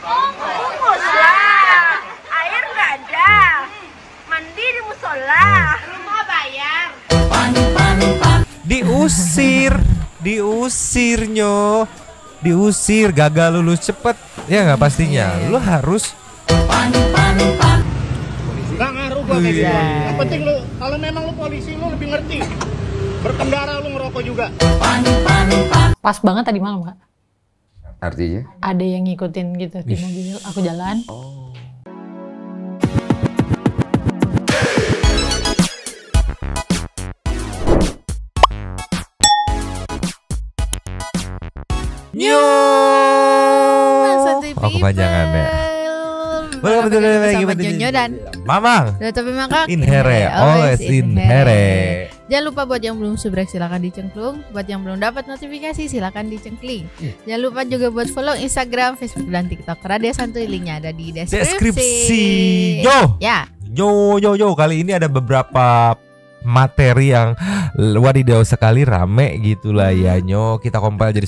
Bungkus lah. Air nggak ada. Mandi di musola. Rumah bayar. Diusirnyo, diusir, gagal lulus cepet, ya nggak pastinya. Lu harus. Nggak ngaruh gua kayak gitu. Yang penting lu, kalau memang lu polisi lu lebih ngerti. Berkendara lu ngerokok juga. Pas banget tadi malam, Kak. Artinya? Ada yang ngikutin gitu di mobil, aku jalan. Yo. Aku panjangan ya. Welcome to the Nyonyo dan Mamang. tapi maka In here, always in here. Jangan lupa buat yang belum subscribe silakan dicengklung. Buat yang belum dapat notifikasi silakan dicengkling. Jangan lupa juga buat follow Instagram, Facebook dan TikTok Radia Santuy. Linknya ada di deskripsi. Yo. Ya. Yo. Kali ini ada beberapa materi yang wadidaw sekali rame gitulah ya nyo. Kita compile jadi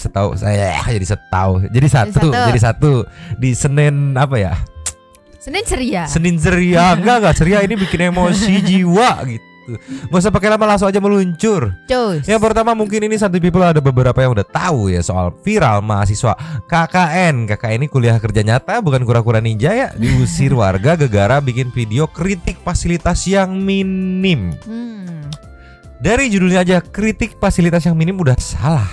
jadi satu di Senin apa ya? Senin ceria. Enggak ceria, ini bikin emosi jiwa gitu. Nggak usah pakai lama, langsung aja meluncur. Cus. Yang pertama mungkin ini Santuy People ada beberapa yang udah tahu ya soal viral mahasiswa KKN. KKN ini kuliah kerja nyata, bukan kura-kura ninja ya. Diusir warga gegara bikin video kritik fasilitas yang minim. Dari judulnya aja kritik fasilitas yang minim udah salah.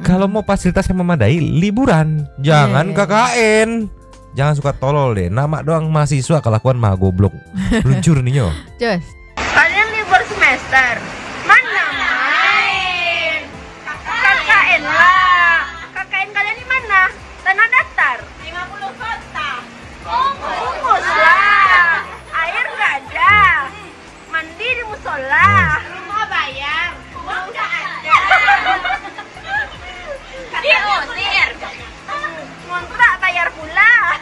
Kalau mau fasilitas yang memadai, liburan, jangan KKN. Jangan suka tolol deh. Nama doang mahasiswa, kelakuan mah goblok. Luncur nih nyo. Cus. Kalian libur semester. Mana main? KKN lah. KKN kalian di mana? Tanah datar. 50 kota. Bungkus lah. Air nggak ada. Mandi di musola. Rumah bayar. Uang nggak ada. Diusir. Ngontrak bayar pula.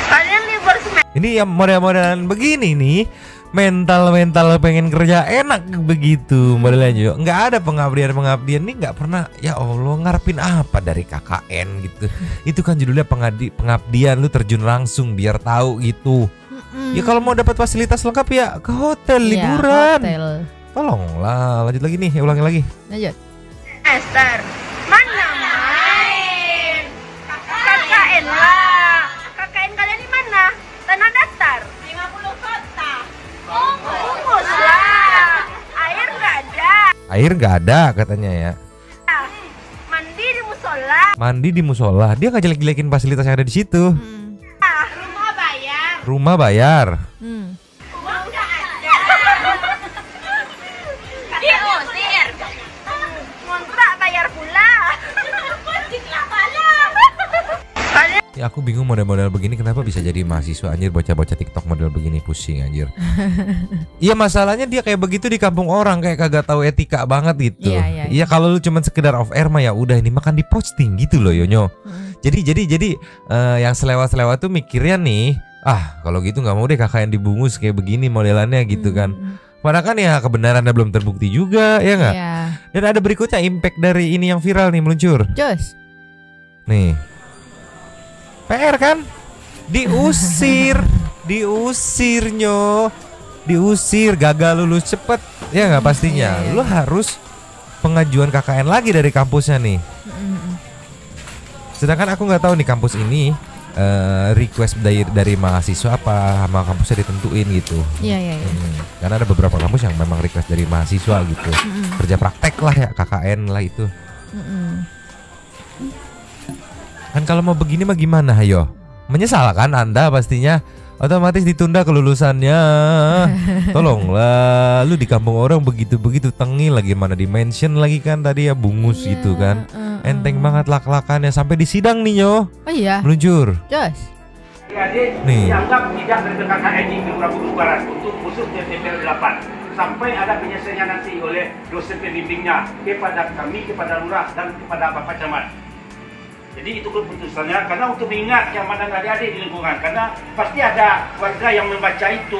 Kalian libur semester. Ini yang model-modelan begini nih, mental pengen kerja enak begitu modelnya juga. Nggak ada pengabdian nih, nggak pernah. Ya Allah, ngarepin apa dari KKN gitu. Itu kan judulnya pengabdian, lu terjun langsung biar tahu gitu. Ya kalau mau dapat fasilitas lengkap ya ke hotel liburan. Hotel. Tolonglah, lanjut lagi nih, ulangi lagi. Lanjut. Esther, mana main? KKN lah. KKN kalian di mana? Tanah datar. 50 kota. Bungkus lah. Air nggak ada. Air nggak ada katanya ya. Mandi di musola. Mandi di musola, dia nggak jelek-jelekin fasilitas yang ada di situ. Rumah bayar. Rumah bayar. Uang nggak ada. Diusir. Ngontrak bayar pula. Ya aku bingung model-model begini kenapa bisa jadi mahasiswa anjir, bocah-bocah TikTok model begini, pusing anjir. Iya masalahnya dia kayak begitu di kampung orang, kayak kagak tahu etika banget gitu. Iya kalau lu cuman sekedar off air mah ya udah, ini makan di posting gitu loh Yonyo. Jadi yang selewat tuh mikirnya nih, kalau gitu nggak mau deh KKN dibungkus kayak begini modelannya gitu kan. Padahal kan ya kebenarannya belum terbukti juga ya nggak. Dan ada berikutnya impact dari ini yang viral nih meluncur. Cus. Nih. PR kan? Diusirnyo, diusir, gagal lulus cepet, ya nggak pastinya. Lu harus pengajuan KKN lagi dari kampusnya nih. Sedangkan aku nggak tahu nih kampus ini request dari mahasiswa apa sama kampusnya ditentuin gitu. Iya. Karena ada beberapa kampus yang memang request dari mahasiswa gitu. Kerja praktek lah ya, KKN lah itu. Kan kalau mau begini mah gimana ayo? Menyesal kan Anda pastinya. Otomatis ditunda kelulusannya. Tolonglah, lu di kampung orang begitu tengil lagi, mana di mention lagi kan tadi ya, bungus gitu kan. Enteng banget lak-lakannya sampai di sidang nih yo. Oh iya. Meluncur. Cus. Nih. Dianggap tidak dari KKN di Gelora Bulu Barat untuk khusus TPL 8 sampai ada penyelesaian nanti oleh dosen pembimbingnya kepada kami, kepada lurah dan kepada Bapak Camat. Jadi itu keputusannya, karena untuk mengingat yang mana adik-adik di lingkungan, karena pasti ada warga yang membaca itu.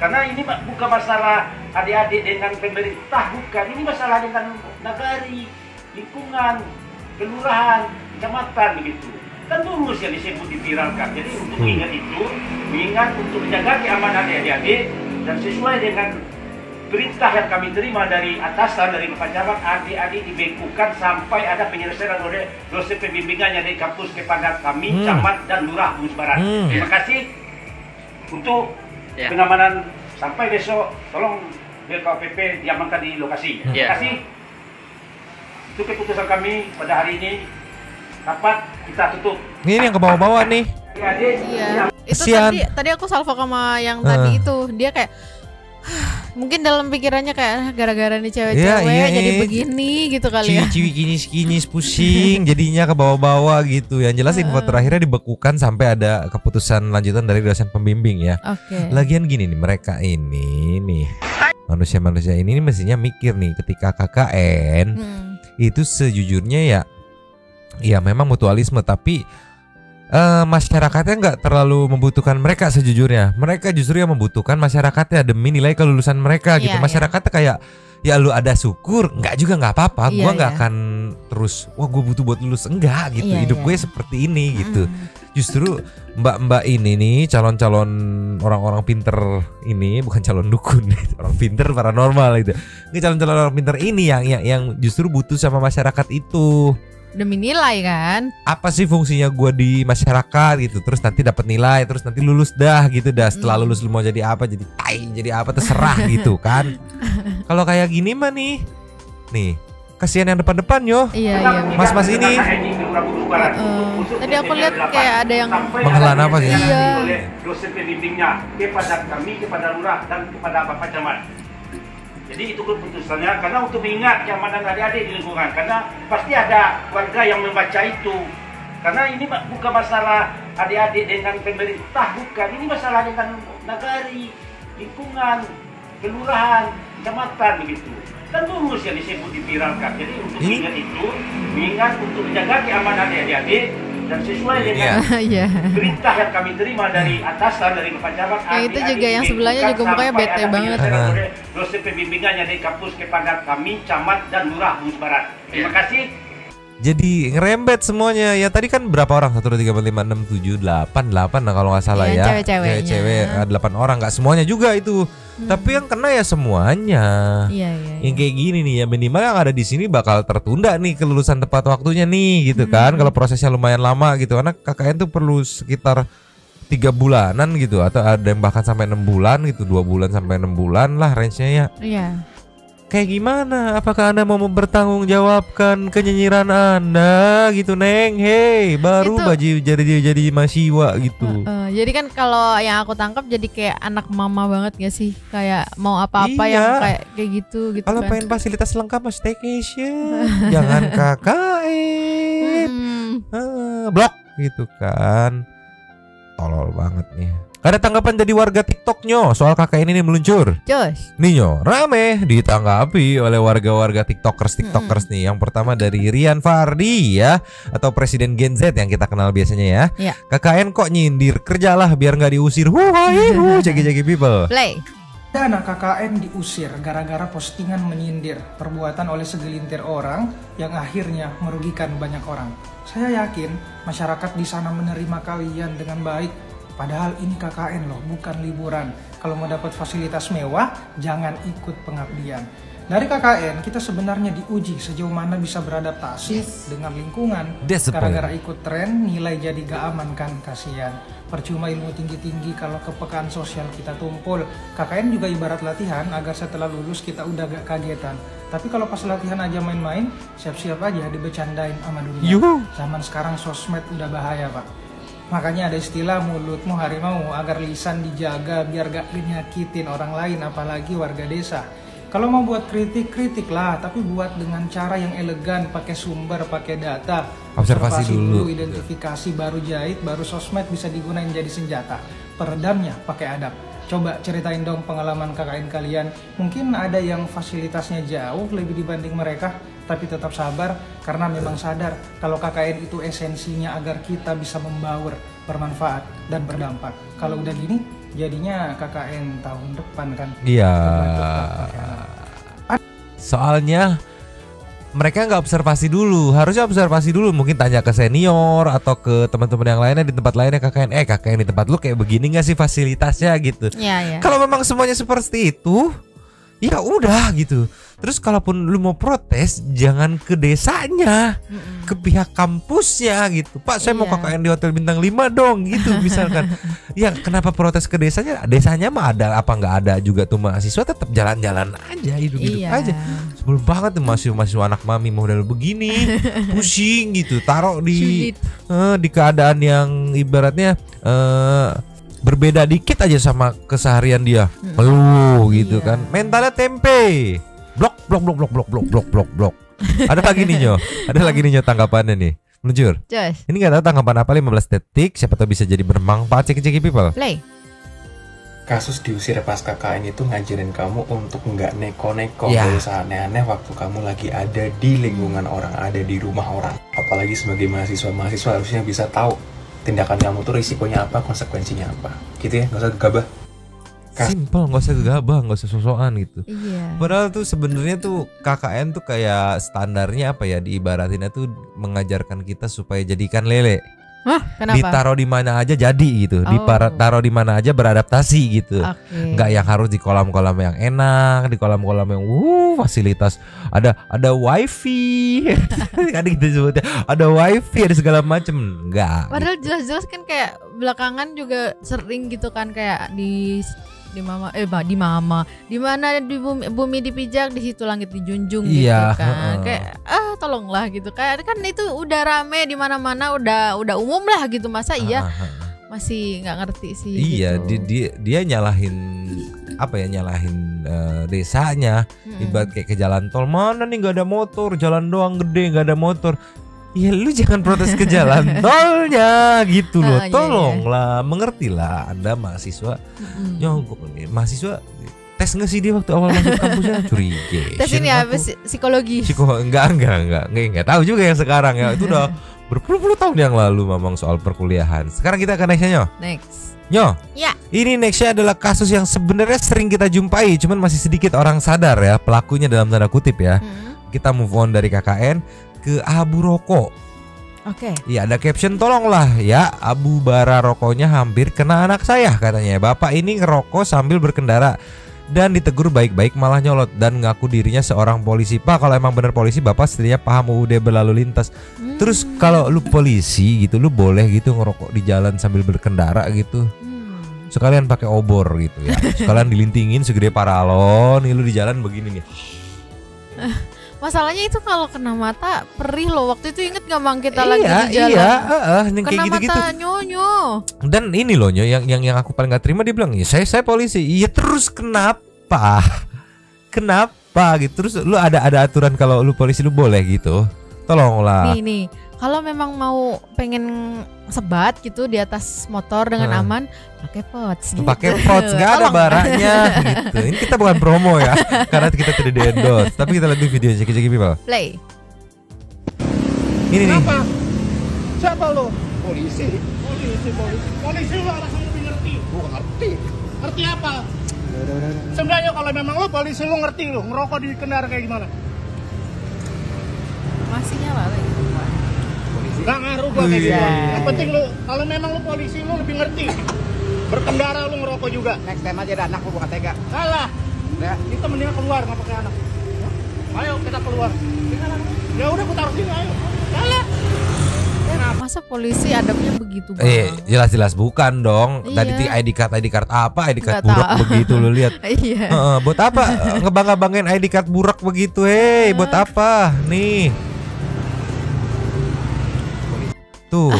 Karena ini bukan masalah adik-adik dengan pemerintah, bukan. Ini masalah dengan nagari, lingkungan, kelurahan, kecamatan begitu. Kan lulus yang disebut diviralkan. Jadi untuk mengingat itu, mengingat untuk menjaga keamanan adik-adik dan sesuai dengan perintah yang kami terima dari atasan dari Bapak Camat, adik-adik dibekukan sampai ada penyelesaian oleh dosen pembimbingannya dari kampus kepada kami, camat dan lurah Bungis Barat. Terima kasih untuk pengamanan sampai besok. Tolong BKPP diamankan di lokasi. Terima kasih. Itu keputusan kami pada hari ini. Rapat kita tutup. Ini yang ke bawah-bawah nih. Iya. Itu Kesian. tadi aku salvo sama yang tadi itu. Dia kayak mungkin dalam pikirannya kayak gara-gara nih cewek-cewek Iya, jadi begini gitu kali ya. Ciwi-ciwi kinis-kinis pusing jadinya ke bawah-bawah gitu. Yang jelas info terakhirnya dibekukan sampai ada keputusan lanjutan dari dosen pembimbing ya. Oke. Lagian gini nih, mereka ini nih manusia-manusia ini mestinya mikir nih ketika KKN itu sejujurnya ya memang mutualisme, tapi masyarakatnya nggak terlalu membutuhkan mereka sejujurnya. Mereka justru yang membutuhkan masyarakatnya demi nilai kelulusan mereka gitu. Masyarakatnya kayak ya lu ada syukur, nggak juga nggak apa-apa. Gua nggak akan terus wah gue butuh buat lulus, enggak gitu. Hidup gue seperti ini gitu. Justru mbak-mbak ini nih calon-calon orang-orang pinter ini, bukan calon dukun, orang pinter paranormal gitu. Ini calon-calon orang pinter ini yang justru butuh sama masyarakat itu. Demi nilai kan. Apa sih fungsinya gue di masyarakat gitu, terus nanti dapat nilai, terus nanti lulus dah gitu dah. Setelah lulus lu mau jadi apa, jadi tai, jadi apa terserah gitu kan. Kalau kayak gini mah nih kasihan yang depan-depan yo. Iya. Mas-mas ini. Tadi aku lihat kayak ada yang menghela nafas ya. Iya. Oleh dosen pembimbingnya kepada kami, kepada lurah dan kepada Bapak Camat. Jadi itu keputusannya karena untuk mengingat keamanan adik-adik di lingkungan, karena pasti ada warga yang membaca itu. Karena ini bukan masalah adik-adik dengan pemerintah, bukan. Ini masalah dengan nagari, lingkungan, kelurahan, kecamatan begitu. Kan lulus yang disebut diviralkan. Jadi untuk mengingat itu, mengingat untuk menjaga keamanan adik-adik dan sesuai dengan perintah yang kami terima dari atasan dari Bapak Camat. Itu juga yang sebelahnya juga mukanya bete banget. Dosen pembimbingannya dari kampus kepada kami, camat dan lurah Bungis Barat. Terima kasih. Jadi ngerembet semuanya ya. Tadi kan berapa orang? 1, 2, 3, 4, 5, 6, 7, 8 lah kalau nggak salah ya. Cewek-cewek 8 orang, nggak semuanya juga itu. Tapi yang kena ya semuanya. Yang kayak gini nih ya, minimal yang ada di sini bakal tertunda nih kelulusan tepat waktunya nih gitu kan. Kalau prosesnya lumayan lama gitu, karena KKN tuh perlu sekitar 3 bulanan gitu, atau ada yang bahkan sampai 6 bulan gitu, 2 bulan sampai 6 bulan lah range-nya ya. Iya. Kayak gimana? Apakah Anda mau mempertanggungjawabkan kenyinyiran Anda gitu, Neng? Hei, baru jadi mahasiswa gitu. Jadi kan kalau yang aku tangkap jadi kayak anak mama banget gak sih? Kayak mau apa-apa yang kayak gitu Kalau kan. pengen fasilitas lengkap mah staycation. Jangan KKN. Blok gitu kan. Tolol banget nih. Ada tanggapan dari warga TikToknya soal KKN ini meluncur. Jos. Ninyo rame ditanggapi oleh warga-warga tiktokers nih. Yang pertama dari Rian Fardi ya, atau Presiden Gen Z yang kita kenal biasanya ya. KKN kok nyindir, kerjalah biar nggak diusir. Jagi-jagi people. Play. Ada anak KKN diusir gara-gara postingan menyindir perbuatan oleh segelintir orang yang akhirnya merugikan banyak orang. Saya yakin masyarakat di sana menerima kalian dengan baik. Padahal ini KKN loh, bukan liburan. Kalau mau dapat fasilitas mewah, jangan ikut pengabdian. Dari KKN, kita sebenarnya diuji sejauh mana bisa beradaptasi dengan lingkungan. Gara-gara ikut tren, nilai jadi gak aman kan, kasihan. Percuma ilmu tinggi-tinggi kalau kepekaan sosial kita tumpul. KKN juga ibarat latihan agar setelah lulus kita udah gak kagetan. Tapi kalau pas latihan aja main-main, siap-siap aja dibecandain sama dunia. Zaman sekarang sosmed udah bahaya, Pak. Makanya ada istilah mulutmu harimau, agar lisan dijaga biar gak nyakitin orang lain, apalagi warga desa. Kalau mau buat kritik lah, tapi buat dengan cara yang elegan, pakai sumber, pakai data. Observasi dulu, identifikasi, baru jahit, baru sosmed bisa digunain jadi senjata. Peredamnya pakai adab. Coba ceritain dong pengalaman KKN kalian. Mungkin ada yang fasilitasnya jauh lebih dibanding mereka, tapi tetap sabar karena memang sadar kalau KKN itu esensinya agar kita bisa membaur, bermanfaat, dan berdampak. Kalau udah gini, jadinya KKN tahun depan kan. Iya. Soalnya mereka nggak observasi dulu. Harusnya observasi dulu, mungkin tanya ke senior atau ke teman-teman yang lainnya di tempat lainnya, KKN. KKN di tempat lu kayak begini nggak sih fasilitasnya gitu. Iya. Kalau memang semuanya seperti itu, ya udah gitu. Terus kalaupun lu mau protes, jangan ke desanya, ke pihak kampusnya gitu. Pak, saya mau Iya. KKN di Hotel Bintang 5 dong gitu misalkan. Ya kenapa protes ke desanya? Desanya mah ada apa nggak ada juga tuh mahasiswa tetap jalan-jalan aja, hidup-hidup Iya. aja. Sebelum banget tuh mahasiswa anak mami model begini, pusing gitu. Taruh di di keadaan yang ibaratnya berbeda dikit aja sama keseharian dia. Ngeluh gitu Iya. kan. Mentalnya tempe. Blok. Ada lagi nih Nyo. Tanggapannya nih. Meluncur. Jos, Ini nggak tahu tanggapan apa 15 detik. Siapa tahu bisa jadi bermanfaat. Ceki people. play. Kasus diusir pas KKN itu ngajarin kamu untuk nggak neko-neko, Ya. nggak usah aneh-aneh waktu kamu lagi ada di lingkungan orang, ada di rumah orang. Apalagi sebagai mahasiswa harusnya bisa tahu tindakan kamu tuh risikonya apa, konsekuensinya apa. Gitu ya, nggak usah gegabah. Simple, nggak usah gegabah, nggak usah sosokan gitu. Iya. Padahal tuh sebenarnya tuh KKN tuh kayak standarnya apa ya, diibaratinnya tuh mengajarkan kita supaya jadikan lele. Hah, kenapa? Ditaruh di mana aja jadi gitu. Oh. Taruh di mana aja beradaptasi gitu. Oke. Nggak yang harus di kolam-kolam yang enak, di kolam-kolam yang fasilitas ada wifi. Kan gitu sebutnya. Ada wifi, ada segala macem. Enggak. Padahal jelas-jelas kan kayak belakangan juga sering gitu kan kayak di mana di bumi dipijak, di situ langit dijunjung Iya, gitu kan. heeh. Kayak tolonglah gitu. Kayak kan itu udah rame di mana-mana, udah umum lah gitu. Masa iya masih nggak ngerti sih Iya, gitu. dia nyalahin desanya. Ibarat kayak ke jalan tol, mana nih nggak ada motor, jalan doang gede nggak ada motor. Ya lu jangan protes ke jalan tolnya gitu loh. Iya, Tolonglah, mengertilah Anda mahasiswa. Nyogok nih, mahasiswa tes nggak sih dia waktu awal masuk kampusnya? Curiga. Tes ini apa psikologi? Enggak tahu juga yang sekarang ya. Itu udah berpuluh-puluh tahun yang lalu memang soal perkuliahan. Sekarang kita ke nextnya Nyo. Next. Nyo. Ya. Ini nextnya adalah kasus yang sebenarnya sering kita jumpai, cuman masih sedikit orang sadar ya pelakunya dalam tanda kutip ya. Kita move on dari KKN ke abu rokok. Oke. Ya ada caption, tolonglah ya, abu bara rokoknya hampir kena anak saya katanya. Bapak ini ngerokok sambil berkendara dan ditegur baik-baik malah nyolot dan ngaku dirinya seorang polisi. Pak, kalau emang bener polisi, Bapak setidaknya paham UUD berlalu lintas. Terus kalau lu polisi gitu, lu boleh gitu ngerokok di jalan sambil berkendara gitu. Sekalian pakai obor gitu ya. Sekalian dilintingin segede paralon, nih lu di jalan begini nih. Masalahnya itu kalau kena mata perih loh. Waktu itu inget gak Mang kita lagi di jalan? Yang kayak Kena gitu-gitu. mata nyonyo. Dan ini loh Nyo, yang aku paling gak terima, dia bilang, "Ya saya polisi." Iya, terus kenapa? Kenapa gitu? Terus lu ada aturan kalau lu polisi lu boleh gitu? Tolonglah. Nih, kalau memang mau pengen sebat gitu di atas motor dengan aman, pakai pots gitu. Pakai pots, nggak ada Tolong. baranya gitu. Ini kita bukan promo ya, karena kita tidak di endorse. Tapi kita lihat video ceki people. Play. Ini nih. Siapa lo? Polisi. Polisi lo harus lebih ngerti. Gua ngerti. Ngerti apa? Sebenarnya kalau memang lo polisi lo ngerti lo ngerokok di kendaraan kayak gimana? Masih nyala lagi. Gak ngaruh gua kayak gitu. Yang penting lo kalau memang lo polisi lo lebih ngerti. Berkendara lo ngerokok juga. Next time aja ada anak lo bukan tega. Salah. Ya. Kita mendingan keluar nggak pakai anak. Ayo kita keluar. Ya udah gua taruh sini ayo. Salah. Masa polisi adabnya begitu banget? Jelas-jelas bukan dong. Iya. Tadi ID card apa? ID card Nggak burak tahu. begitu lu lihat. Iya. Buat apa ngebangga-banggain ID card burak begitu? Hei, buat apa? Nih. Tuh.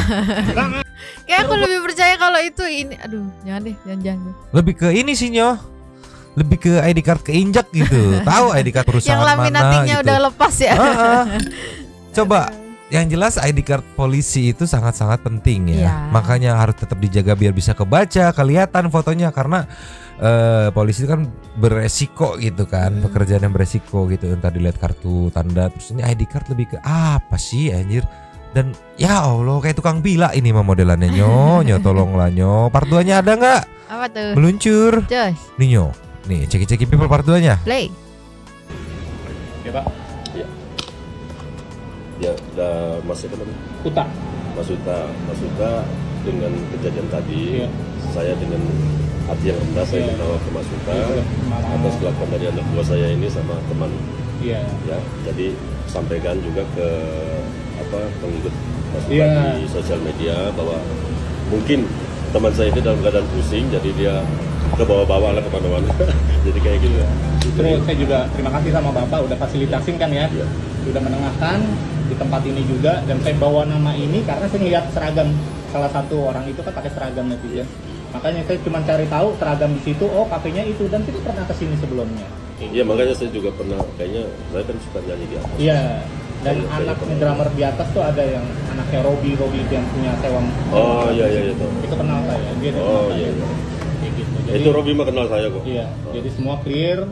Kayak aku lebih percaya kalau itu ini. Aduh, jangan deh, jangan. Lebih ke ini sih Nyo. Lebih ke ID card keinjak gitu. Tahu ID card perusahaan Yang mana laminatingnya gitu. udah lepas ya. Coba yang jelas ID card polisi itu sangat-sangat penting ya. Iya. Makanya harus tetap dijaga biar bisa kebaca, kelihatan fotonya karena polisi itu kan beresiko gitu kan, pekerjaan yang beresiko gitu. Entar dilihat kartu tanda, terus ini ID card lebih ke apa sih anjir? Dan ya Allah kayak tukang bila ini mah modelannya Nyo. Tolonglah Nyo. Part 2-nya ada nggak? Apa tuh? Meluncur. Jos, Nih Nyo. Nih ceki-ceki people part 2-nya. play. Ya Pak. Ya, Mas siapa namanya? Uta. Mas Uta dengan kejadian tadi, saya dengan hati yang rendah saya minta ke Mas Uta atas kelakuan dari anak buah saya ini sama teman. Ya, jadi sampaikan juga ke pengikut Mas Uta di sosial media bahwa mungkin teman saya ini dalam keadaan pusing, jadi dia ke bawah-bawah lah kemana-mana. Jadi kayak gitu. Terus saya juga terima kasih sama Bapak udah fasilitasin kan ya, udah menengahkan di tempat ini juga, dan saya bawa nama ini karena saya ngeliat seragam salah satu orang itu kan pakai seragam netizen. Makanya saya cuma cari tahu seragam di situ, oh kafenya itu, dan kita pernah kesini sebelumnya. Iya, makanya saya juga pernah, kayaknya saya kan suka nyanyi di atas. Iya. Dan anaknya drummer di atas tuh ada yang anaknya Robi yang punya sewang. Oh iya itu. Itu kenal saya. Dia iya. Gitu. Jadi, itu Robi mah kenal saya kok. Iya. Jadi semua clear.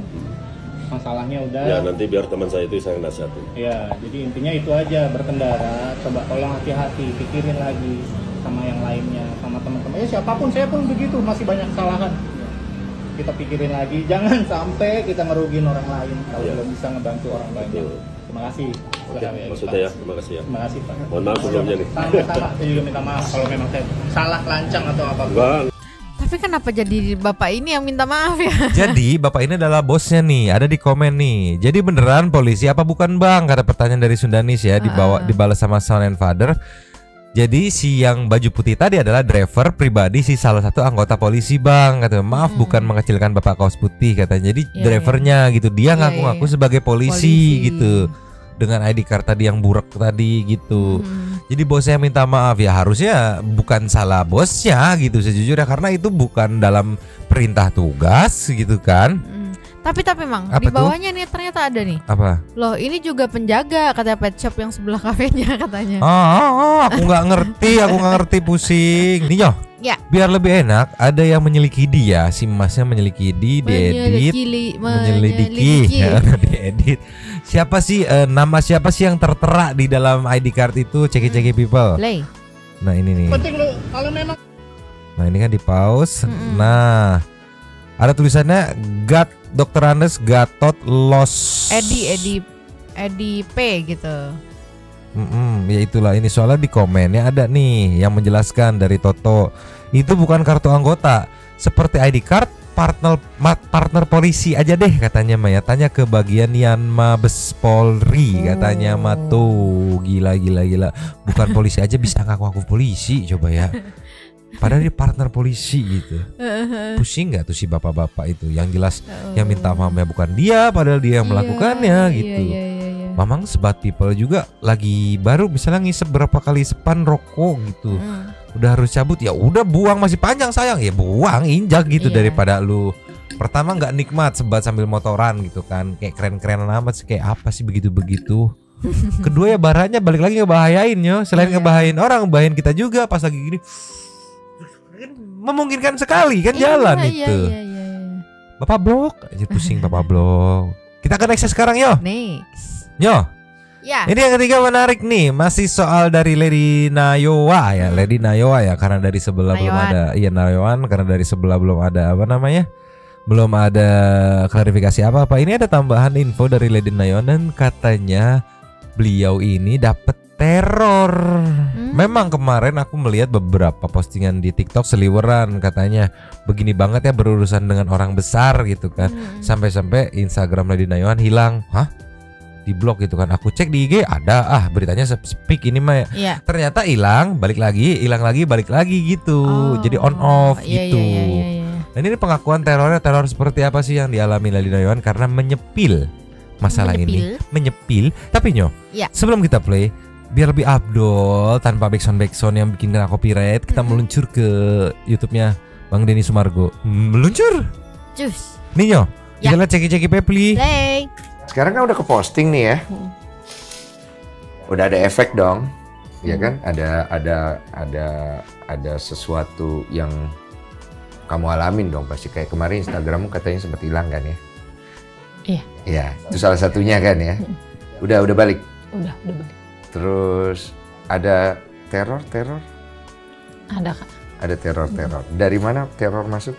Masalahnya udah. Ya nanti biar teman saya itu saya nasihatin. Iya. Jadi intinya itu aja, berkendara coba tolong hati-hati, pikirin lagi sama yang lainnya, sama teman-teman. Ya siapapun, saya pun begitu, masih banyak kesalahan. Kita pikirin lagi, jangan sampai kita ngerugiin orang lain kalau belum bisa ngebantu orang banyak. Terima kasih. Oke, maksudnya ya, terima kasih ya. Terima kasih Pak. Mohon maaf sebelumnya nih. Sama-sama, saya juga minta maaf kalau memang saya salah lancang atau apapun. Bang. Tapi kenapa jadi Bapak ini yang minta maaf ya? Jadi Bapak ini adalah bosnya nih, ada di komen nih. Jadi beneran polisi apa bukan Bang? Kata pertanyaan dari Sundanis ya, dibalas sama Son and Father. Jadi si yang baju putih tadi adalah driver pribadi si salah satu anggota polisi Bang. Katanya maaf bukan mengecilkan Bapak kaos putih katanya. Jadi drivernya gitu, dia ngaku-ngaku sebagai polisi gitu. Dengan ID card tadi yang burak tadi gitu. Jadi bosnya minta maaf ya, harusnya bukan salah bosnya gitu sejujurnya, karena itu bukan dalam perintah tugas gitu kan. Tapi Mang, apa di bawahnya nih ternyata ada nih. Apa? Loh, ini juga penjaga katanya pet shop yang sebelah kafenya katanya. Aku nggak ngerti pusing. Nih ya. Biar lebih enak, ada yang menyelidiki dia, si Masnya menyelidiki, menyelidiki, diedit. Siapa sih nama siapa sih yang tertera di dalam ID card itu? Ceki people. Nah ini nih. Penting lo kalau memang. Nah ini kan di pause. Nah ada tulisannya Dr. Andes Gatot Los Edi P gitu. Ya itulah, ini soalnya di komennya ada nih yang menjelaskan dari Toto. Itu bukan kartu anggota, seperti ID card partner polisi aja deh katanya Maya. Tanya ke bagian Yan Mabes Polri katanya mah tuh. Gila. Bukan polisi aja bisa ngaku-ngaku polisi coba ya. Padahal dia partner polisi gitu. Pusing nggak tuh si bapak-bapak itu? Yang jelas yang minta maafnya bukan dia, padahal dia yang melakukannya gitu. Mamang sebat people juga lagi baru misalnya ngisep berapa kali sepan rokok gitu. Udah harus cabut, ya udah buang, masih panjang sayang, ya buang, injak gitu daripada lu pertama nggak nikmat sebat sambil motoran gitu kan, kayak keren-keren amat sih, kayak apa sih begitu-begitu. Kedua ya baranya balik lagi ngebahayain yo, selain ngebahayain orang, ngebahayain kita juga pas lagi gini. Memungkinkan sekali kan jalan itu. Bapak blok aja pusing Bapak blok. Kita ke next sekarang yo. Next. Yo. Ya. Ini yang ketiga menarik nih, masih soal dari Lady Nayowa ya, Lady Nayowa ya, karena dari sebelah belum ada, iya Nayowan, karena dari sebelah belum ada apa namanya, belum ada klarifikasi apa-apa. Ini ada tambahan info dari Lady Nayowan dan katanya beliau ini dapat teror. Memang kemarin aku melihat beberapa postingan di TikTok seliweran katanya begini banget ya berurusan dengan orang besar gitu kan, sampai-sampai Instagram Lady Nayowan hilang. Hah? Di blog gitu kan, aku cek di IG ada beritanya speak ini mah ternyata hilang balik lagi, hilang lagi balik lagi gitu. Jadi on off gitu. Dan ini pengakuan teror seperti apa sih yang dialami Lady Nayowan karena menyepil masalah ini, menyepil. Tapi sebelum kita play, biar lebih abdol tanpa backsound yang bikin kena copyright, kita meluncur ke YouTube-nya Bang Denny Sumargo. Meluncur. Cus. Nih kita lihat ceki Pepli. Sekarang kan udah ke posting nih ya. Udah ada efek dong. Ya kan? Ada sesuatu yang kamu alamin dong pasti. Kayak kemarin Instagrammu katanya sempat hilang kan ya? Iya. Iya, itu salah satunya kan ya. Udah balik. Udah balik. Terus ada teror? Ada Kak. Ada teror. Dari mana teror masuk?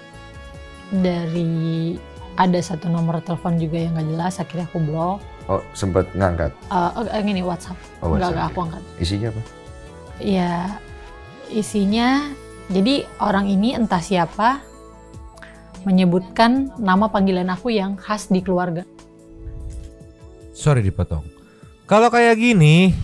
Dari ada satu nomor telepon juga yang nggak jelas, akhirnya aku blok. Oh, sempat ngangkat. Ini WhatsApp. Oh, WhatsApp. Enggak, aku angkat. Isinya apa? Ya, isinya jadi orang ini entah siapa menyebutkan nama panggilan aku yang khas di keluarga. Sorry dipotong. Kalau kayak gini,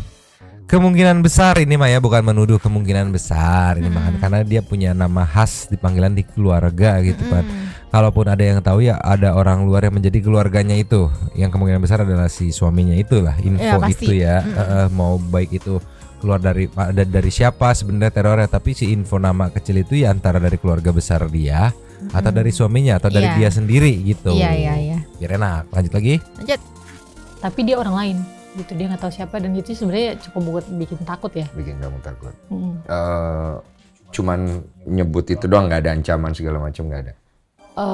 kemungkinan besar ini Maya bukan menuduh, kemungkinan besar ini makan karena dia punya nama khas di panggilan di keluarga gitu kan. Kalaupun ada yang tahu ya ada orang luar yang menjadi keluarganya itu, yang kemungkinan besar adalah si suaminya itulah info Ya, itu ya. Mau baik itu keluar dari siapa sebenarnya terornya, tapi si info nama kecil itu ya antara dari keluarga besar dia atau dari suaminya atau dari dia sendiri gitu. Iya. Biar enak. Lanjut lagi. Lanjut. Tapi dia orang lain gitu, dia nggak tahu siapa dan itu sebenarnya cukup buat bikin takut ya. Bikin kamu takut. Cuman nyebut itu doang, nggak ada ancaman segala macam, nggak ada.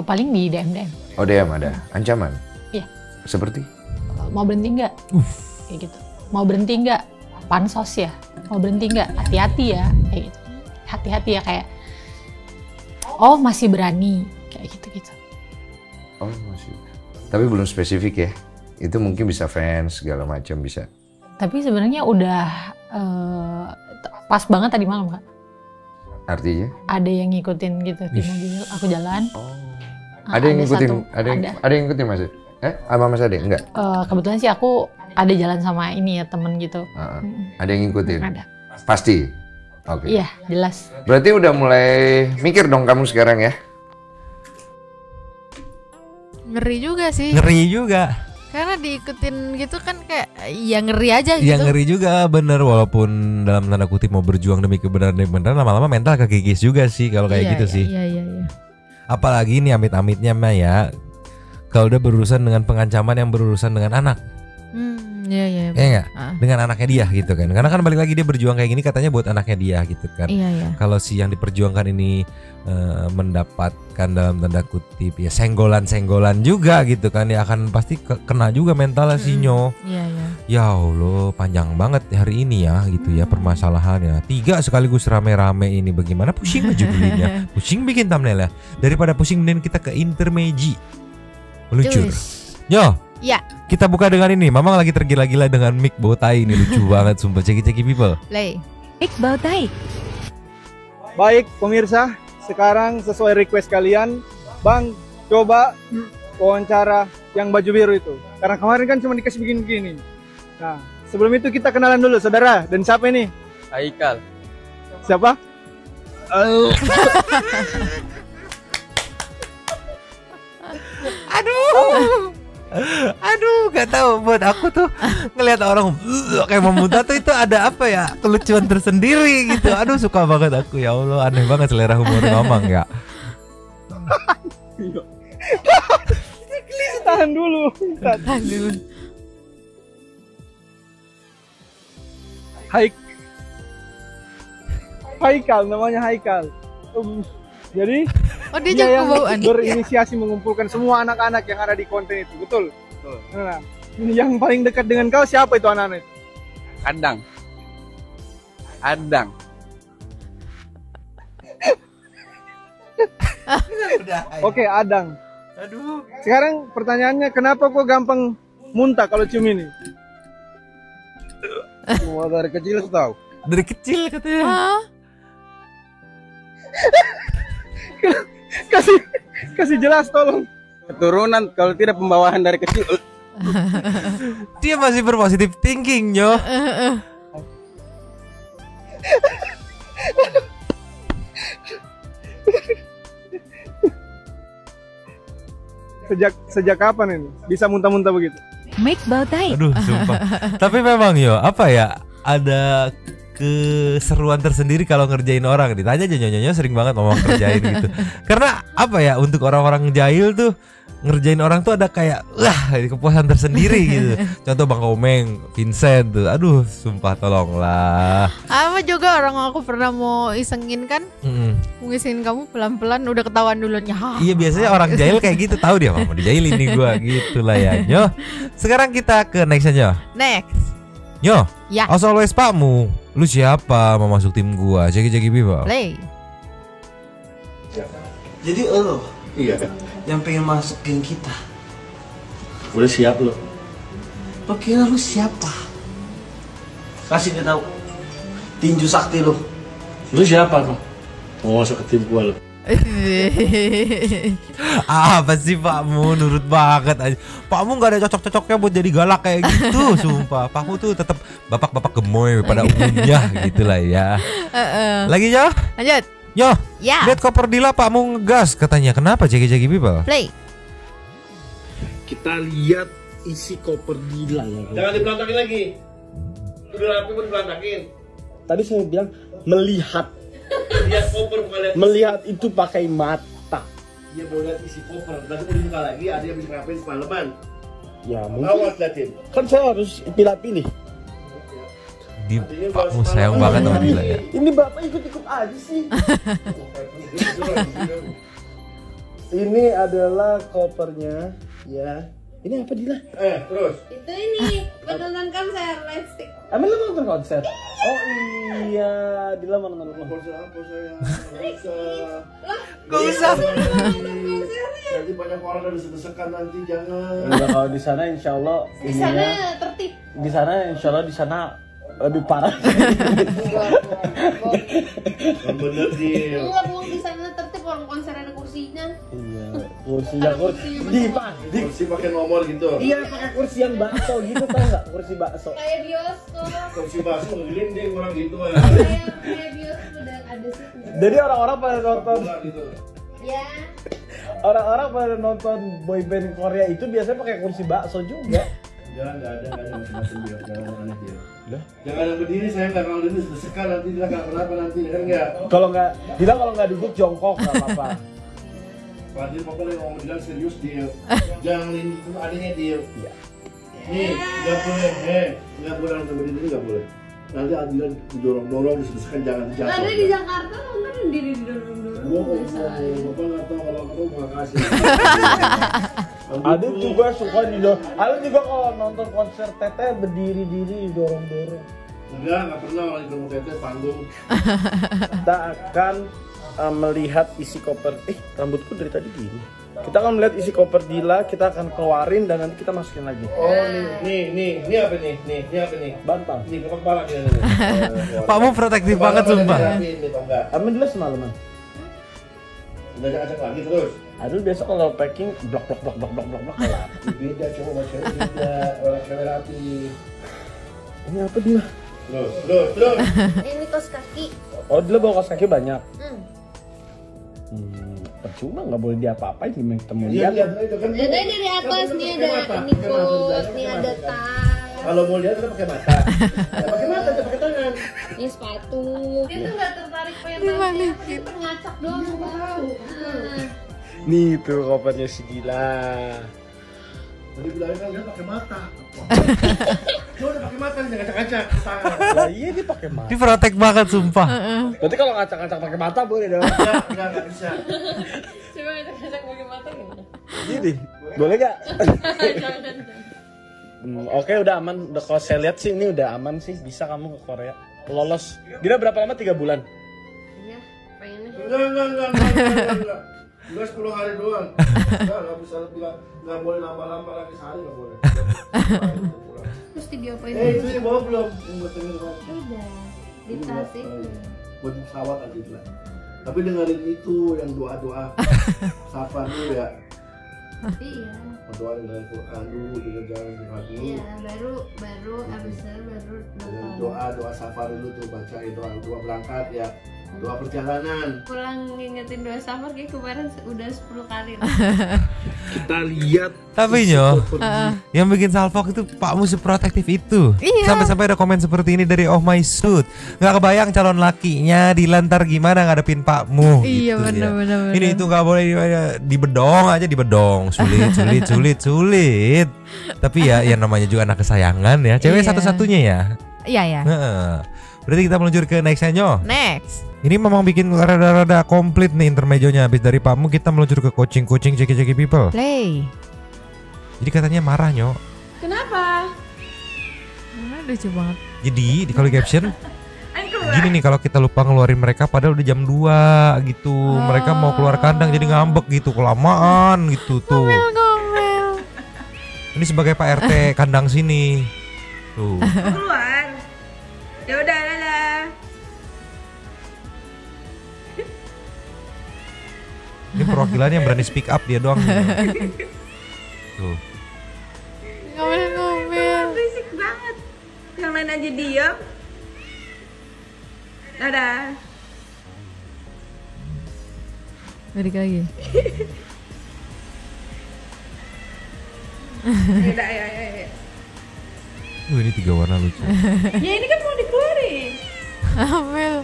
Paling di DM. Oh, DM ada ancaman. Iya. Seperti? Mau berhenti nggak? Kayak gitu. Mau berhenti nggak? Pansos ya. Mau berhenti nggak? Hati-hati ya. Kayak gitu. Hati-hati ya kayak. Oh masih berani kayak gitu. Oh masih. Tapi belum spesifik ya. Itu mungkin bisa fans segala macam bisa. Tapi sebenarnya udah pas banget tadi malam Kak. Artinya? Ada yang ngikutin gitu di mobil. Aku jalan. Ada yang ngikutin? Ada yang ngikutin Mas? Sama Mas Ade? Enggak? Kebetulan sih aku ada jalan sama ini ya temen gitu. Ada yang ngikutin? Ada. Pasti? Oke. Iya jelas. Berarti udah mulai mikir dong kamu sekarang ya? Ngeri juga sih. Ngeri juga. Karena diikutin gitu kan kayak ya ngeri aja gitu. Ya ngeri juga bener, walaupun dalam tanda kutip mau berjuang demi kebenaran lama-lama mental kekikis juga sih kalau kayak gitu sih. Iya. Apalagi nih amit-amitnya Mah ya, kalau udah berurusan dengan pengancaman yang berurusan dengan anak. Iya. Enggak? Dengan anaknya dia gitu kan. Karena kan balik lagi dia berjuang kayak gini katanya buat anaknya dia gitu kan. Iya. Kalau si yang diperjuangkan ini mendapatkan dalam tanda kutip ya senggolan-senggolan juga gitu kan, ya akan pasti kena juga mentalnya sinyo. Iya. Ya Allah, panjang banget hari ini ya gitu ya permasalahannya. 3 sekaligus rame-rame ini, bagaimana pusing judulnya. Pusing bikin thumbnail ya. Daripada pusing mending kita ke intermeji. Meluncur. Yo. Ya. Kita buka dengan ini. Mamang lagi tergila-gila dengan mic bau tai ini, lucu banget sumpah. Ceki-ceki people. Play. Mic bau tai. Baik pemirsa, sekarang sesuai request kalian, Bang coba wawancara yang baju biru itu. Karena kemarin kan cuma dikasih begini-begini. Nah, sebelum itu kita kenalan dulu saudara. Dan siapa ini? Haikal. Siapa? Aduh, gak tahu buat aku tuh ngelihat orang kayak memuntah tuh itu ada apa ya, kelucuan tersendiri gitu. Aduh, suka banget aku, ya Allah, aneh banget selera humor Mamang ya. Tahan dulu. Haikal, namanya Haikal. Jadi dia dia yang bauan. berinisiasi mengumpulkan semua anak-anak yang ada di konten itu, betul? Nah, yang paling dekat dengan kau siapa itu anak-anak itu? Adang. Oke, Adang. Aduh. Sekarang pertanyaannya, kenapa kok gampang muntah kalau cium ini? Dari kecil aku tahu. Dari kecil katanya. Kasih jelas tolong. Keturunan, kalau tidak pembawaan dari kecil. Dia masih berpositif thinking, yo. Sejak kapan ini bisa muntah-muntah begitu? Mic bau tai. Aduh, sumpah. Tapi memang yo, apa ya? Ada keseruan tersendiri kalau ngerjain orang. Ditanya aja nyonya sering banget ngomong kerjain gitu. Karena apa ya, untuk orang-orang jahil tuh ngerjain orang tuh ada kayak kepuasan tersendiri gitu. Contoh Bang Komeng, Vincent tuh. Aduh, sumpah tolonglah. Apa juga orang aku pernah mau isengin kan? Mau isengin kamu pelan-pelan udah ketahuan dulunya. Iya, biasanya orang jahil kayak gitu, tahu dia mau dijailin nih gua gitu lah ya. Nyo. Sekarang kita ke next aja. Next. Nyo. Ya. As always pakmu. Lu siapa mau masuk tim gua? Ceki-ceki people. Play. Jadi lo Iya. yang pengen masuk geng kita. Udah siap lo. Lo kira lu siapa? Kasih dia tahu. Tinju sakti lu. Lu siapa lo? Mau masuk ke tim gua lu. Apa sih Pakmu, nurut banget aja. Pakmu nggak ada cocok-cocoknya buat jadi galak kayak gitu, sumpah. Pakmu tuh tetap bapak-bapak gemoy pada umumnya gitulah ya. Lagi Yo? Lanjut. Yo. Ya. Lihat koper Dila Pakmu ngegas katanya. Kenapa Jeki people? Play. Kita lihat isi koper Dila ya. Jangan diberantakin lagi. Udah rapi pun berantakin. Tadi saya bilang melihat. Lihat koper bukan lihat. Melihat itu pakai mata. Dia mau lihat isi koper. Nanti mau dibuka lagi, ada yang bisa ngapain semalaman. Ya mungkin. Awas liatin. Kan saya harus pilih-pilih. Di Pakmu sayang banget sama Dila ya. Ini bapak ikut-ikut aja sih. Ini adalah kopernya, ya. Ini apa Dila? Terus. Itu ini nonton konser lightstick. Emang lu nonton konser? Oh iya, Dila mau nonton konser apa saya? Gak usah. Nanti banyak orang udah desek-desekan nanti jangan. Udah, kalau di sana insya Allah Di sana tertib. Di sana insya Allah di sana lebih parah. Bener dia. Enggak mau di sana tertib, orang konser ada kursinya. Iya, kursi di Kursi pakai nomor gitu. Iya, pakai kursi yang bakso gitu, tau nggak? Kursi bakso. Kayak bioskop. Kursi bakso ngelinding orang gitu ya. Kayak bioskop udah ada sih. Jadi orang-orang pada nonton, Gitu. Ya. orang-orang pada nonton boyband Korea itu biasanya pakai kursi bakso juga. Jangan, nggak ada macam-macam dia. Jangan aneh dia. Jangan yang berdiri, saya nggak kalau ini desek-desekan nanti dia nggak kenapa nanti, kan nggak? Kalau nggak duduk jongkok nggak apa-apa. Fadil pokoknya ngomong bilang serius dia. Jangan itu adanya dia. Iya. Nih, nggak boleh, nggak boleh nonton berdiri, nggak boleh. Nanti Adila didorong-dorong, disebutkan jangan jatuh. Ada di Jakarta nonton sendiri didorong-dorong. Bapak nggak tahu kalau aku mau kasih. Adil juga suka didorong. Adil juga kalau nonton konser Teteh berdiri-diri didorong-dorong. Nggak pernah orang itu mau Teteh panggung. Kita akan melihat isi koper. Rambutku dari tadi gini. Kita akan melihat isi koper Dila, kita akan keluarin dan nanti kita masukin lagi. Oh, ini apa nih? Ini apa nih? Bantal. Ini kepala dia. Pakmu protektif banget sumpah. Amin Dila semalaman. Udah acak lagi terus. Aduh biasa kalau packing blok kalah. Beda coba baca beda orang cewek rapi. Ini apa Dila? Terus. Ini kaos kaki. Oh Dila bawa kaos kaki banyak. Hmm. Percuma nggak boleh diapa-apain gimana kita mau Iya, lihat. itu kan. Ada dari atas nih ada ini coat, nih ada tas. Kalau mau lihat kita pakai mata. Pakai mata, pakai tangan. Ini sepatu. Dia tuh nggak tertarik pengen tahu. Dia ngacak doang tahu. Nih tuh kopernya si Dila. Tadi bilangnya kan dia pakai mata. Dia udah pakai mata, jangan ngacak-ngacak tangan. Lah iya dia pakai mata. Ini protek banget sumpah. Berarti kalau ngacak-ngacak pakai mata boleh dong. Enggak bisa. Coba ngacak pakai mata gimana? Gini, boleh gak? Oke udah aman. Udah kalau saya lihat sih ini udah aman sih. Bisa kamu ke Korea. Lolos. Dila berapa lama? 3 bulan? Iya, pengennya. Enggak. Enggak 10 hari doang. Enggak bisa enggak boleh nambah-nambah lagi sehari enggak boleh. Terus diapain? Itu sih bawa belum? Buat ini Udah, di tas itu. Buat pesawat aja lah. Tapi dengerin itu yang doa-doa safar dulu ya. Iya. Berdoa dengan Quran dulu, dengan jalan jihad dulu. Iya, baru abis itu baru Dengan doa safar dulu tuh bacain doa berangkat ya. Doa perjalanan. Pulang ngingetin doa safar kayak kemarin udah 10 kali. Kita lihat. Tapi Nyo, yang bikin salfok itu Pakmu seprotektif itu. Iya. Sampai-sampai ada komen seperti ini dari Oh My Suit. Nggak kebayang calon lakinya dilantar gimana ngadepin Pakmu. Iya, gitu ya. bener. Ini itu nggak boleh dibedong aja dibedong. Sulit. Tapi ya namanya juga anak kesayangan ya. Cewek Iya. satu-satunya ya. Iya. Berarti kita meluncur ke nextnya Nyo. Next. Ini memang bikin rada-rada komplit nih intermezzonya. Habis dari Pakmu kita meluncur ke coaching Jeki people. Play. Jadi katanya marah Nyo. Kenapa? Lucu banget. Jadi di kalau caption gini nih, kalau kita lupa ngeluarin mereka padahal udah jam 2 gitu. Mereka mau keluar kandang jadi ngambek gitu kelamaan gitu tuh. Ngomel. Ini sebagai Pak RT kandang sini. Tuh. Keluar. Ya udah, dadah. Ini perwakilannya yang berani speak up dia doang. Tuh. Ngomel-ngomel. Berisik banget. Yang lain aja diam. Dadah. Balik lagi. Yaudah, ya. Ini 3 warna lucu. Ya ini kan mau dikeluarin. Ngomel.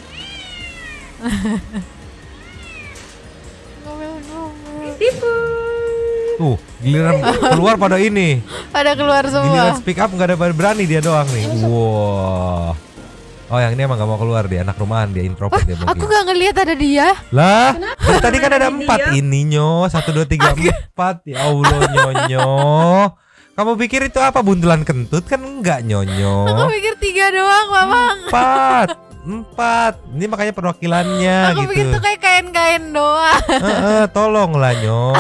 Ngomel. Tipu. Tuh, giliran keluar pada ini. Pada keluar Giliran semua. speak up nggak ada berani dia doang nih. Wow. Oh yang ini emang gak mau keluar dia, anak rumahan dia, introvert dia mungkin. Aku gak ngelihat ada dia. Lah, dari tadi kan ada 4 ini Nyo, 1, 2, 3, 4. Ya Allah Nyonyo. Kamu pikir itu apa, buntelan kentut? Kan enggak Nyonyo. Aku pikir 3 doang, Mamang. 4. Ini makanya perwakilannya Aku gitu. pikir tuh kayak kain-kain doang. Tolonglah Nyo.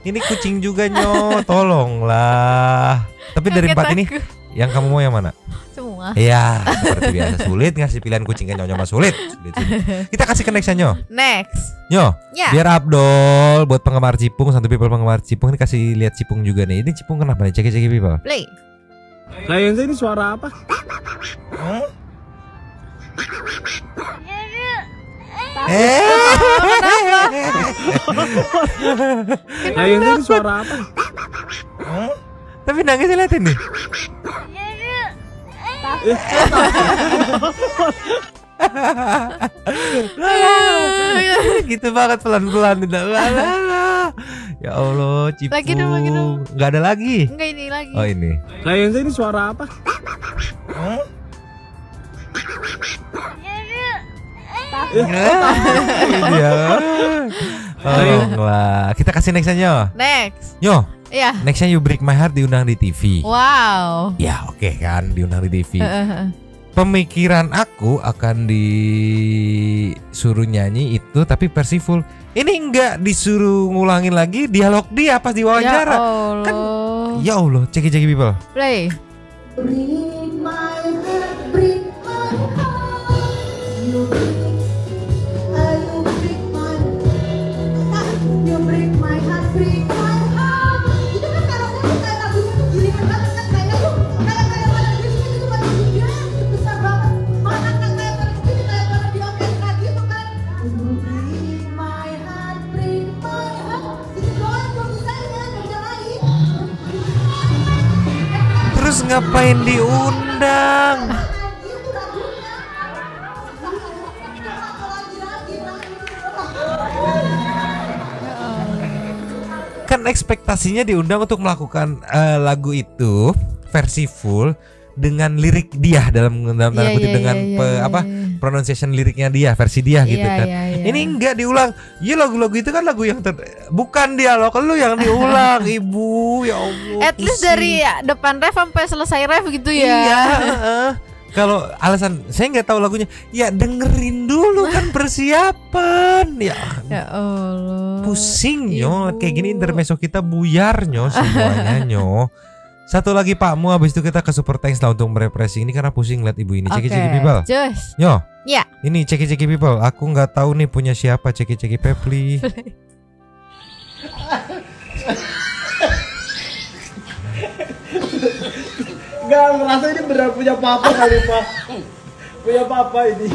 Ini kucing juga Nyo, tolonglah. Tapi dari 4 ini yang kamu mau yang mana? Semua. Iya, seperti biasa sulit ngasih pilihan kucing ke Nyonya mah sulit. Kita kasih ke next Nyo. Next. Nyo, Ya. biar Abdol buat penggemar Cipung, Santu People penggemar Cipung ini kasih lihat Cipung juga nih. Ini Cipung kenapa nih? Cek People. Play. Kayaknya ini suara apa? Kayaknya ini suara apa? Tapi nangis liatin nih. Gitu banget pelan-pelan tidak. Ya Allah, Cipung. Lagi dong. Nggak ada lagi. Enggak, ini lagi. Oh ini. Kayaknya ini suara apa? Ini ya. Tolonglah. Kita kasih next Nyo. Next. Nyo. Iya. Nextnya You Break My Heart diundang di TV. Wow. Ya oke kan, diundang di TV. Pemikiran aku akan disuruh nyanyi itu tapi versi full. Ini enggak disuruh ngulangin lagi dialog dia pas diwawancara. Ya Allah. Kan, ya Allah, ceki People. Play. Break my heart, break my heart. You break my heart, break my heart. Itu kan karakternya kayak lagunya tuh giringan banget kan, kayak tuh kayak pada bisnis itu pada juga besar banget. Mana kan kayak pada bisnis kayak pada di orkestra gitu kan. You break my heart, break my heart. Itu doang yang bisa nggak bisa lain. Terus ngapain diundang? Kan ekspektasinya diundang untuk melakukan lagu itu versi full dengan lirik dia dalam tanda kutip dengan pronunciation liriknya dia, versi dia gitu kan. Ini enggak diulang. Ya lagu-lagu itu kan lagu yang bukan dialog, lu yang diulang Ibu. Ya Allah. At least dari depan ref sampai selesai ref gitu ya. Iya. Kalau alasan saya nggak tahu lagunya, ya dengerin dulu kan persiapan. Ya Allah. Pusing Nyo, kayak gini intermezzo kita buyar Nyo semuanya Nyo. Satu lagi Pakmu, habis itu kita ke Super Thanks lah untuk merepresi ini karena pusing lihat ibu ini. Ceki People. Just. Nyo. Ya. Ini Ceki People. Aku nggak tahu nih punya siapa Ceki Pepli. Gak merasa ini benar punya papa kali Pak. Punya papa ini.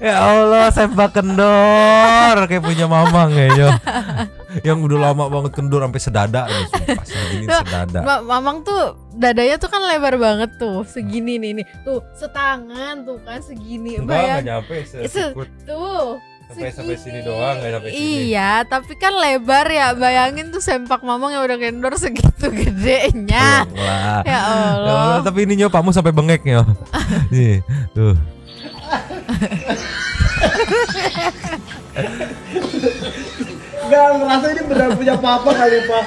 Ya Allah, sepak kendor kayak punya Mamang ya Nyo. Yang udah lama banget kendor sampai sedada ini sumpah segini sedada. Mamang tuh dadanya tuh kan lebar banget tuh, segini nih tuh setangan tuh kan segini. Enggak nyampe tuh sampai sini doang, nggak sampai sini. Iya, tapi kan lebar ya. Bayangin tuh sempak Mamang yang udah kendor segitu gedenya. Ya Allah. Tapi ini Nyo Pakmu sampai bengek Nyo. Nih, tuh. Gak merasa ini benar punya papa kali Pak.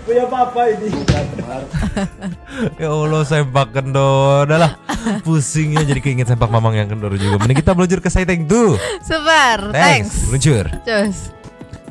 Punya papa ini. Ya Allah, sempak kendor. Udah lah, pusingnya jadi keinget sempak Mamang yang kendor juga. Mending kita meluncur ke Sayteng tuh. Super, thanks. Meluncur. Cus.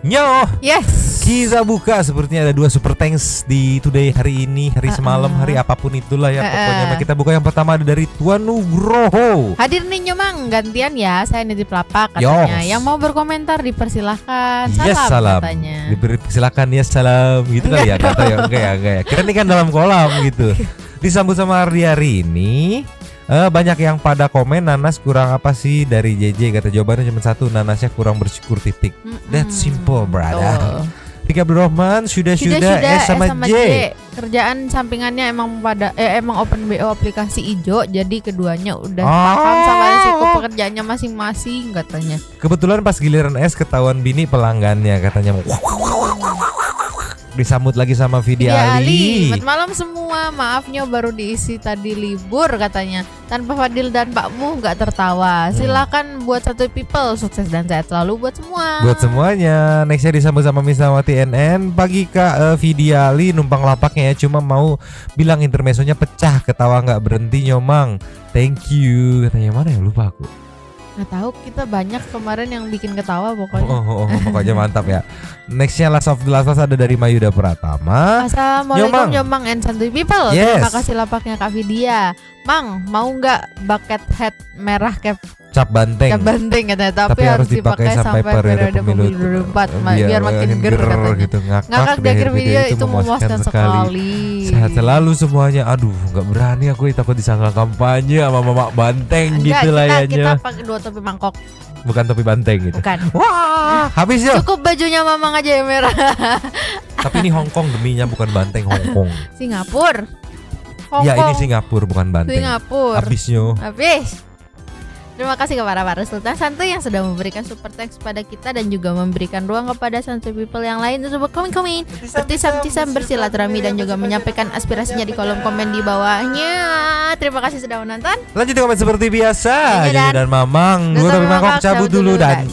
Nyo. Yes. Kita buka sepertinya ada 2 super thanks di today hari ini, hari semalam, hari apapun itulah ya. Pokoknya kita buka yang pertama ada dari Tuan Nugroho. Hadir nih Nyomang, gantian ya, saya nitip lapak katanya. Yang mau berkomentar dipersilahkan. Salam, Yes, salam. katanya. Dipersilakan ya salam gitu kali ya, kata ya enggak ya. Kira ini kan dalam kolam gitu. Disambut sama hari ini. Banyak yang pada komen nanas kurang apa sih dari JJ, kata jawabannya cuma satu, nanasnya kurang bersyukur titik. That's simple brother. Tika Abdurrahman sudah S sama J. Kerjaan sampingannya emang open BO aplikasi ijo, jadi keduanya udah paham sama risiko pekerjaannya masing-masing katanya. Kebetulan pas giliran S ketahuan bini pelanggannya katanya. Disambut lagi sama Vidya Ali. Selamat malam semua, maafnya baru diisi tadi libur katanya. Tanpa Fadil dan Pak Mu nggak tertawa. Silakan buat satu people, sukses dan sehat selalu buat semua. Buat semuanya. Nextnya disambut sama Misawati NN. Pagi Kak Vidya Ali numpang lapaknya ya, cuma mau bilang intermezzonya pecah, ketawa nggak berhenti Nyomang. Thank you. Katanya mana ya, lupa aku. Nggak tahu, kita banyak kemarin yang bikin ketawa pokoknya. Pokoknya mantap ya. Nextnya Last of the Last ada dari Mayuda Pratama. Assalamualaikum Nyomang and Santuy People. Yes. Terima kasih lapaknya Kak Vidya. Mang, mau nggak bucket hat merah cap banteng? Cap banteng katanya, tapi harus dipakai sampai periode pemilu 2024 biar makin ger katanya. Gitu, ngakak di akhir video itu memuaskan sekali. Sehat selalu semuanya. Aduh, nggak berani aku, takut disangka kampanye sama mama banteng. Enggak, gitu lah ya. Kita pakai 2 topi mangkok. Bukan topi banteng gitu. Bukan. Wah, habis ya. Cukup bajunya Mamang aja yang merah. Tapi ini Hongkong deminya, bukan banteng Hongkong. Singapura. Ya ini Singapura bukan banteng. Singapura. Habisnya. Habis. Terima kasih kepada para Sultan Santuy yang sudah memberikan super thanks kepada kita dan juga memberikan ruang kepada Santuy People yang lain untuk berkomen-komen, bertisam-tisam, bersilaturahmi dan juga menyampaikan aspirasinya di kolom komen di bawahnya. Terima kasih sudah menonton. Lanjut di komen seperti biasa. Jadi dan Mamang, 2 topi mangkok cabut dulu dan